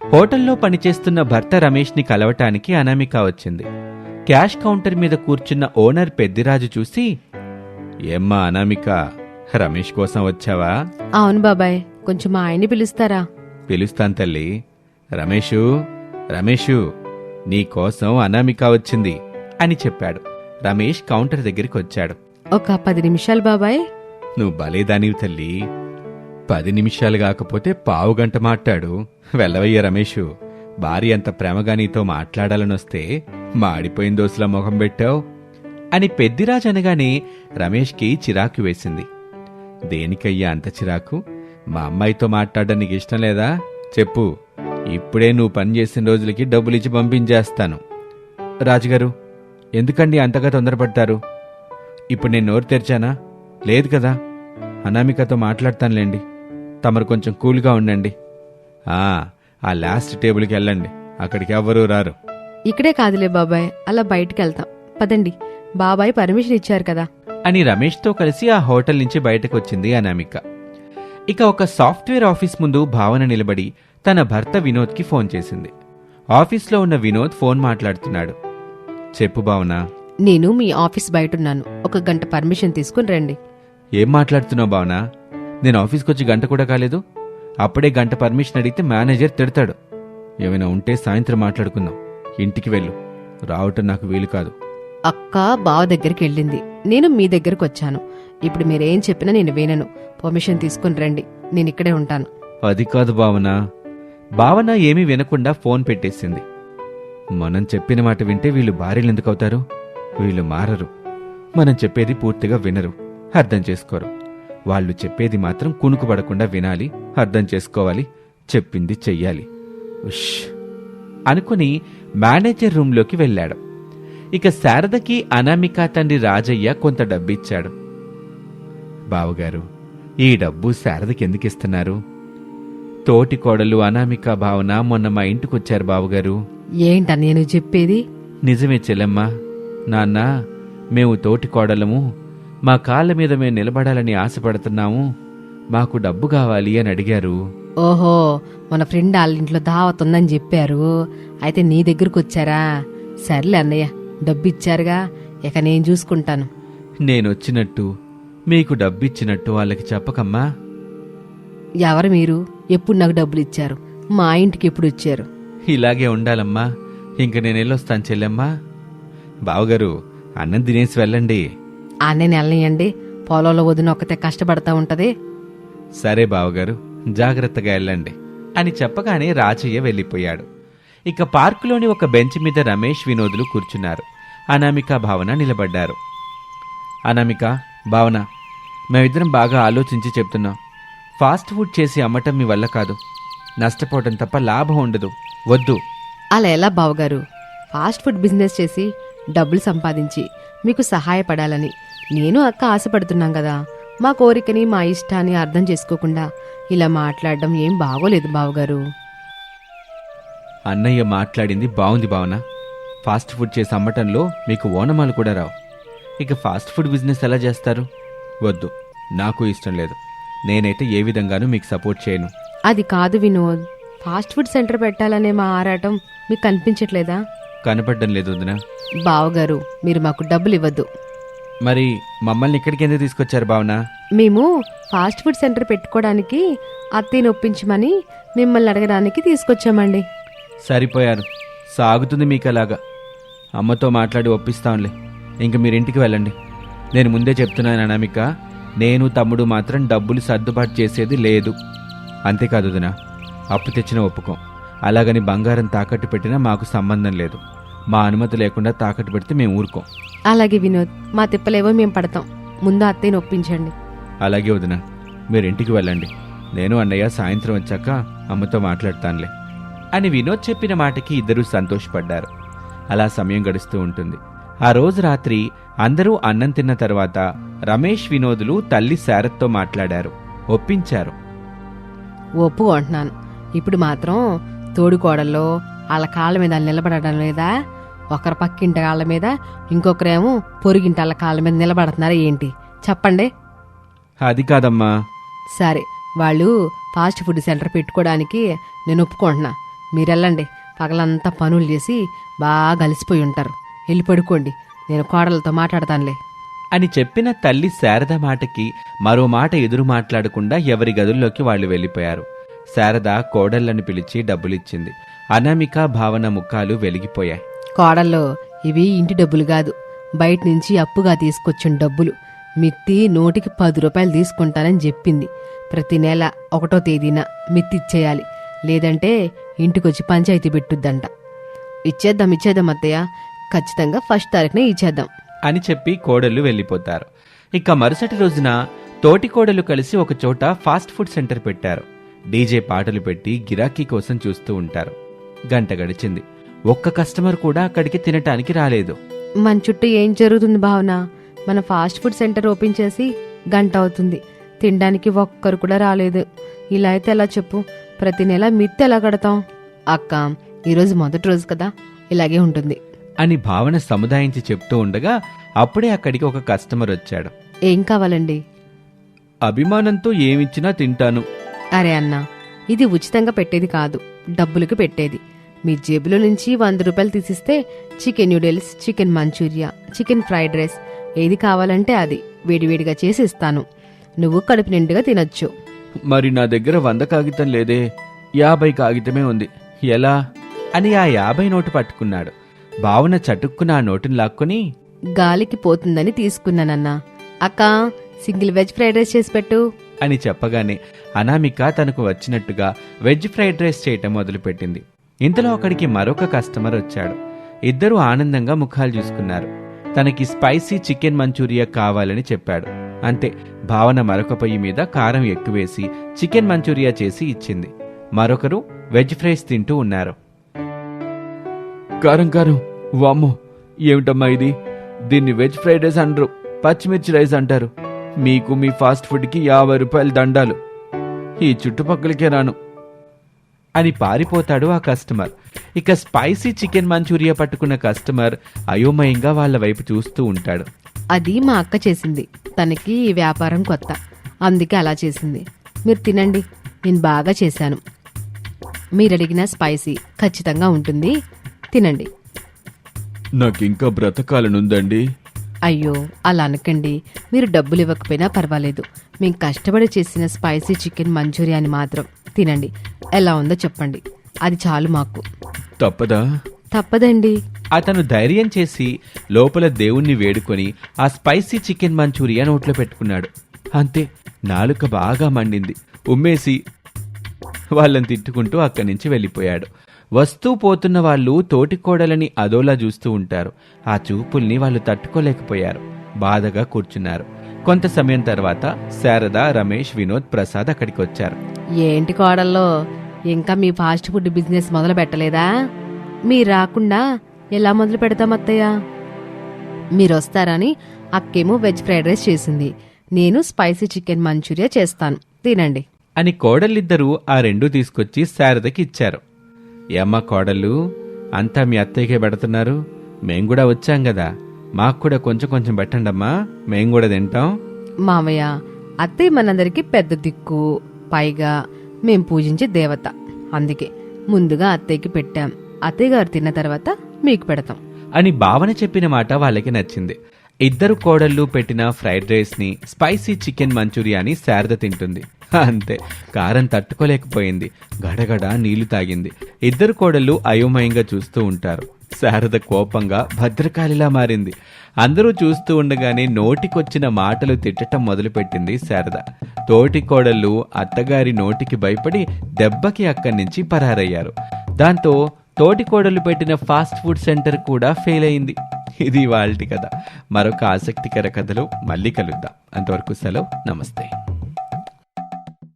హోటల్లో పనిచేస్తున్న భర్త రమేష్ని కలవటానికి అనామిక వచ్చింది. క్యాష్ కౌంటర్ మీద కూర్చున్న ఓనర్ పెద్దిరాజు చూసి, ఏమ్మా అనామిక, రమేష్ కోసం వచ్చావా? అవును బాబాయ్, కొంచెం మా ఆయన్ని పిలుస్తారా? పిలుస్తాను తల్లి. రమేషు నీకోసం అనామిక వచ్చింది అని చెప్పాడు. రమేష్ కౌంటర్ దగ్గరికి వచ్చాడు. ఒక 10 నిమిషాలు బాబాయ్. నువ్వు భలేదానివి తల్లి. 10 నిమిషాలు కాకపోతే పావుగంట మాట్లాడు. వెళ్ళవయ్య రమేషు. భార్య అంత ప్రేమగా నీతో మాట్లాడాలనొస్తే మాడిపోయిన దోసులా మొహం పెట్టావు అని పెద్దిరాజు అనగానే రమేష్కి చిరాకు వేసింది. దేనికయ్యా అంత చిరాకు? మా అమ్మాయితో మాట్లాడడం నీకు ఇష్టం లేదా? చెప్పు, ఇప్పుడే నువ్వు పనిచేసిన రోజులకి డబ్బులిచ్చి పంపించేస్తాను. రాజుగారు, ఎందుకండి అంతగా తొందరపడతారు? ఇప్పుడు నేను నోరు తెరిచానా? లేదు కదా. అనామికతో మాట్లాడతానులేండి. తమరు కొంచెం కూల్గా ఉండండి. ఆ లాస్ట్ టేబుల్కి వెళ్ళండి, అక్కడికి ఎవ్వరూ రారు. ఇక్కడే కాదులే బాబాయ్, అలా బయటికెళ్తాం. పదండి, బాబాయ్ పర్మిషన్ ఇచ్చారు కదా అని రమేష్తో కలిసి ఆ హోటల్ నుంచి బయటకొచ్చింది అనామిక. ఇక ఒక సాఫ్ట్వేర్ ఆఫీస్ ముందు భావన నిలబడి తన భర్త వినోద్కి ఫోన్ చేసింది. ఆఫీస్లో ఉన్న వినోద్ ఫోన్ మాట్లాడుతున్నాడు. చెప్పు భావన. నేను మీ ఆఫీస్ బయటున్నాను, 1 గంట పర్మిషన్ తీసుకుని రండి. ఏం మాట్లాడుతున్నావు భావన? నేను ఆఫీస్కొచ్చి గంట కూడా కాలేదు. అప్పుడే గంట పర్మిషన్ అడిగితే మేనేజర్ తిడతాడు. ఏమైనా ఉంటే సాయంత్రం మాట్లాడుకుందాం. ఇంటికి వెళ్ళు. రావటం నాకు వీలు కాదు. అక్క బావ దగ్గరికి వెళ్ళింది, నేను మీ దగ్గరకు వచ్చాను. ఇప్పుడు మీరేం చెప్పినా నేను వినను. పర్మిషన్ తీసుకుని రండి, నేను ఇక్కడే ఉంటాను. అది కాదు భావన. భావన ఏమీ వినకుండా ఫోన్ పెట్టేసింది. మనం చెప్పిన మాట వింటే వీళ్ళు భార్యలు ఎందుకవుతారు? వీళ్ళు మారరు. మనం చెప్పేది పూర్తిగా వినరు, అర్థం చేసుకోరు. వాళ్ళు చెప్పేది మాత్రం కునుకుపడకుండా వినాలి, అర్థం చేసుకోవాలి, చెప్పింది చెయ్యాలి. ఉష్ అనుకుని మేనేజర్ రూంలోకి వెళ్ళాడు. ఇక శారదకి అనామిక తండ్రి రాజయ్య కొంత డబ్బిచ్చాడు. బావగారు, ఈ డబ్బు శారదకి ఎందుకిస్తున్నారు? తోటి కోడలు అనామిక భావన మొన్న మా ఇంటికొచ్చారు బావగారు. ఏంట నేను చెప్పేది? నిజమే చెల్లెమ్మా. నాన్న, మేము తోటి కోడలము, మా కాళ్ళ మీద మేము నిలబడాలని ఆశపడుతున్నాము, మాకు డబ్బు కావాలి అని అడిగారు. ఓహో, మన ఫ్రెండ్ వాళ్ళ ఇంట్లో దావత్ ఉందని చెప్పారు. అయితే నీ దగ్గరకు వచ్చారా? సర్లే అన్నయ్య, డబ్బు ఇచ్చారుగా, ఇక నేను చూసుకుంటాను. నేనొచ్చినట్టు మీకు డబ్బిచ్చినట్టు వాళ్ళకి చెప్పకమ్మా. ఎవరు మీరు? ఎప్పుడు నాకు డబ్బులు ఇచ్చారు? మా ఇంటికి ఎప్పుడు వచ్చారు? ఇలాగే ఉండాలమ్మా. ఇంక నేను వెళ్ళొస్తాను చెల్లెమ్మా. బావగారు, అన్నం తినేసి వెళ్ళండి. అన్నయ్య వెళ్ళనియండి, పొలంలో వదిన ఒక్కతే కష్టపడతా ఉంటది. సరే బావగారు, జాగ్రత్తగా వెళ్ళండి అని చెప్పగానే రాజయ్య వెళ్ళిపోయాడు. ఇక పార్కులోని ఒక బెంచ్ మీద రమేష్ వినోదులు కూర్చున్నారు. అనామిక భావన నిలబడ్డారు. అనామిక, భావన, మేమిద్దరం బాగా ఆలోచించి చెప్తున్నాం. ఫాస్ట్ ఫుడ్ చేసి అమ్మటం మీ వల్ల కాదు. నష్టపోవటం తప్ప లాభం ఉండదు. వద్దు. అలా ఎలా బావగారు? ఫాస్ట్ ఫుడ్ బిజినెస్ చేసి డబ్బులు సంపాదించి మీకు సహాయపడాలని నేను అక్క ఆశపడుతున్నాం కదా. మా కోరికని మా ఇష్టాన్ని అర్థం చేసుకోకుండా ఇలా మాట్లాడడం ఏం బాగోలేదు బావగారు. అన్నయ్య మాట్లాడింది బావుంది భావన. ఫాస్ట్ ఫుడ్ చేసి అమ్మటంలో మీకు ఓనమాలు కూడా రావు. ఇక ఫాస్ట్ ఫుడ్ బిజినెస్ ఎలా చేస్తారు? వద్దు, నాకు ఇష్టం లేదు. నేనైతే ఏ విధంగానూ మీకు సపోర్ట్ చేయను. అది కాదు వినోద్, ఫాస్ట్ ఫుడ్ సెంటర్ పెట్టాలనే మా ఆరాటం మీకు కనిపించట్లేదా? కనపడడం లేదు వదినా. బావగారు, మీరు మాకు డబ్బులు ఇవ్వద్దు. మరి మమ్మల్ని ఇక్కడికి ఎందుకు తీసుకొచ్చారు భావన? మేము ఫాస్ట్ ఫుడ్ సెంటర్ పెట్టుకోవడానికి అత్తయ్యని ఒప్పించమని మిమ్మల్ని అడగడానికి తీసుకొచ్చామండి. సరిపోయారు. సాగుతుంది మీకు అలాగా. అమ్మతో మాట్లాడి ఒప్పిస్తాంలే. ఇంక మీరింటికి వెళ్ళండి. నేను ముందే చెప్తున్నాను అనామిక, నేను తమ్ముడు మాత్రం డబ్బులు సర్దుబాటు చేసేది లేదు. అంతేకాదు వదినా, అప్పు తెచ్చిన ఒప్పుకోం. అలాగని బంగారం తాకట్టు పెట్టినా మాకు సంబంధం లేదు. మా అనుమతి లేకుండా తాకట్టు పెడితే మేము ఊరుకోం. అలాగే వినోద్, మా తిప్పలేవో మేము పడతాం. ముందు అత్తయ్యని ఒప్పించండి. అలాగే వదినా, మీరింటికి వెళ్ళండి. నేను అన్నయ్య సాయంత్రం వచ్చాక అమ్మతో మాట్లాడతానులే అని వినోద్ చెప్పిన మాటకి ఇద్దరూ సంతోషపడ్డారు. అలా సమయం గడుస్తూ ఉంటుంది. ఆ రోజు రాత్రి అందరూ అన్నం తిన్న తర్వాత రమేష్ వినోదులు తల్లి శారద్తో మాట్లాడారు, ఒప్పించారు. ఒప్పుకుంటున్నాను. ఇప్పుడు మాత్రం తోడుకోడల్లో వాళ్ళ కాళ్ళ మీద నిలబడడం లేదా? ఒకరి పక్కింటి కాళ్ళ మీద, ఇంకొకరేమో పొరుగింటి వాళ్ళ కాళ్ళ మీద నిలబడుతున్నారా ఏంటి? చెప్పండి. అది కాదమ్మా. సరే, వాళ్ళు ఫాస్ట్ ఫుడ్ సెంటర్ పెట్టుకోవడానికి నేను ఒప్పుకుంటున్నా. మీరెళ్ళండి, పగలంతా పనులు చేసి బాగా అలసిపోయి ఉంటారు. వెళ్ళి పడుకోండి, నేను కోడలతో మాట్లాడతానులే అని చెప్పిన తల్లి శారద మాటకి మరో మాట ఎదురు మాట్లాడకుండా ఎవరి గదుల్లోకి వాళ్ళు వెళ్ళిపోయారు. శారద కోడళ్లను పిలిచి డబ్బులిచ్చింది. అనామిక, భావన ముఖాలు వెలిగిపోయాయి. కోడల్లో, ఇవి ఇంటి డబ్బులు కాదు, బయట నుంచి అప్పుగా తీసుకొచ్చిన డబ్బులు. మిత్తి నూటికి 10 రూపాయలు తీసుకుంటానని చెప్పింది. ప్రతి నెల 1వ తేదీన మిత్తి ఇచ్చేయాలి, లేదంటే ఇంటికొచ్చి పంచాయతీ పెట్టుద్దంట. ఇచ్చేద్దాం అత్తయ్య, ఖచ్చితంగా 1వ తారీఖునే ఇచ్చేద్దాం అని చెప్పి కోడళ్ళు వెళ్ళిపోతారు. ఇక మరుసటి రోజున తోటి కోడలు కలిసి ఒకచోట ఫాస్ట్ ఫుడ్ సెంటర్ పెట్టారు. డీజే పాటలు పెట్టి గిరాకీ కోసం చూస్తూ ఉంటారు. గంట గడిచింది. ఒక్క కస్టమర్ కూడా అక్కడికి తినటానికి రాలేదు. మన చుట్టూ ఏం జరుగుతుంది భావన? మన ఫాస్ట్ ఫుడ్ సెంటర్ ఓపెన్ చేసి గంట అవుతుంది, తినడానికి ఒక్కరు కూడా రాలేదు. ఇలా అయితే ఎలా చెప్పు? ప్రతి నెల మిత్తి ఎలా కడతాం? అక్క, ఈరోజు మొదటి రోజు కదా, ఇలాగే ఉంటుంది అని భావన సముదాయించి చెప్తూ ఉండగా అప్పుడే అక్కడికి ఒక కస్టమర్ వచ్చాడు. ఏం కావాలండి? అభిమానంతో ఏమిచ్చినా తింటాను. అరే అన్నా, ఇది ఉచితంగా పెట్టేది కాదు, డబ్బులకు పెట్టేది. మీ జేబులో నుంచి 100 రూపాయలు తీసిస్తే chicken noodles, chicken manchurian, chicken fried rice ఏది కావాలంటే అది వేడివేడిగా చేసి ఇస్తాను. నువ్వు కడుపు నిండుగా తినొచ్చు. మరి నా దగ్గర 100 కాగితం లేదే, 50 కాగితమే ఉంది, ఎలా అని ఆ 50 నోటు పట్టుకున్నాడు. భావన చటుక్కున ఆ నోటును లాక్కొని, గాలికి పోతుందని తీసుకున్నానన్నా. అక్క, సింగిల్ వెజ్ ఫ్రైడ్ రైస్ చేసి పెట్టు అని చెప్పగానే అనామిక తనకు వచ్చినట్టుగా వెజ్ ఫ్రైడ్ రైస్ చేయటం మొదలుపెట్టింది. ఇంతలో అక్కడికి మరొక కస్టమర్ వచ్చాడు. ఇద్దరూ ఆనందంగా ముఖాలు చూసుకున్నారు. తనకి స్పైసీ చికెన్ మంచూరియా కావాలని చెప్పాడు. అంతే, భావన మరొక పొయ్యి మీద కారం ఎక్కువేసి చికెన్ మంచూరియా చేసి ఇచ్చింది. మరొకరు వెజ్ ఫ్రైస్ తింటూ ఉన్నారు. కారం కారం, వామ్మో ఏమిటమ్మా ఇది? దీన్ని వెజ్ ఫ్రైడ్ రైస్ అనరు, పచ్చిమిర్చి రైస్ అంటారు. మీకు మీ ఫాస్ట్ ఫుడ్కి 50 రూపాయలు దండాలు, ఈ చుట్టుపక్కలకే రాను అని పారిపోతాడు ఆ కస్టమర్. ఇక స్పైసీ చికెన్ మంచూరియా పట్టుకున్న కస్టమర్ అయోమయంగా వాళ్ళ వైపు చూస్తూ ఉంటాడు. అది మా అక్క చేసింది, తనకి ఈ వ్యాపారం కొత్త, అందుకే అలా చేసింది. మీరు తినండి, నేను బాగా చేశాను. మీరడిగిన స్పైసీ ఖచ్చితంగా ఉంటుంది, తినండి. నాకింకా బ్రతకాలనుందండి. అయ్యో, అలా అనకండి. మీరు డబ్బులు ఇవ్వకపోయినా పర్వాలేదు, మేము కష్టపడి చేసిన స్పైసీ చికెన్ మంచూరియాని మాత్రం తినండి. ఎలా ఉందో చెప్పండి, అది చాలు మాకు. తప్పదా? తప్పదండి. అతను ధైర్యం చేసి లోపల దేవుణ్ణి వేడుకొని ఆ స్పైసీ చికెన్ మంచూరియా నోట్లో పెట్టుకున్నాడు. అంతే, నాలుక బాగా మండింది. ఉమ్మేసి వాళ్ళని తిట్టుకుంటూ అక్కడి నుంచి వెళ్ళిపోయాడు. వస్తూ పోతున్న వాళ్ళు తోటికోడలని అదోలా చూస్తూ ఉంటారు. ఆ చూపుల్ని వాళ్ళు తట్టుకోలేకపోయారు. బాధగా కూర్చున్నారు. కొంత సమయం తర్వాత శారద, రమేష్, వినోద్, ప్రసాద్ అక్కడికి వచ్చారు. ఏంటి కోడల్లో, ఇంకా మీ ఫాస్ట్ ఫుడ్ బిజినెస్ మొదలు పెట్టలేదా? మీరు రాకుండా ఎలా మొదలు పెడతాం అత్తయ్య? మీరు వస్తారని అక్కేమో వెజ్ ఫ్రైడ్ రైస్ చేసింది, నేను స్పైసీ చికెన్ మంచూరియా చేస్తాను, తినండి అని కోడళ్ళిద్దరూ ఆ రెండూ తీసుకొచ్చి శారదకి ఇచ్చారు. ఏమ్మా కోడళ్ళు, అంతా మీ అత్తయ్యకే పెడుతున్నారు, మేం కూడా వచ్చాం కదా, మాకు కూడా కొంచెం కొంచెం పెట్టండమ్మా, మేం కూడా తింటాం. మామయ్య, అత్తయ్య మనందరికీ పెద్ద దిక్కు, పైగా మేం పూజించే దేవత, అందుకే ముందుగా అత్తయ్యకి పెట్టాం. అత్తయ్య గారు తిన్న తర్వాత మీకు పెడతాం అని భావన చెప్పిన మాట వాళ్ళకి నచ్చింది. ఇద్దరు కోడళ్ళు పెట్టిన ఫ్రైడ్ రైస్ ని, స్పైసీ చికెన్ మంచూరియాని శారద తింటుంది. అంతే, కారం తట్టుకోలేకపోయింది. గడగడ నీళ్లు తాగింది. ఇద్దరు కోడళ్ళు అయోమయంగా చూస్తూ ఉంటారు. శారద కోపంగా భద్రకాళిలా మారింది. అందరూ చూస్తూ ఉండగానే నోటికొచ్చిన మాటలు తిట్టటం మొదలుపెట్టింది శారద. తోటి కోడళ్ళు అత్తగారి నోటికి భయపడి దెబ్బకి అక్కడి నుంచి పరారయ్యారు. దాంతో తోటి కోడళ్ళు పెట్టిన ఫాస్ట్ ఫుడ్ సెంటర్ కూడా ఫెయిల్ అయింది. ఇది వాళ్ళటి కథ. మరొక ఆసక్తికర కథలో మళ్ళీ కలుద్దాం. అంతవరకు సెలవు, నమస్తే.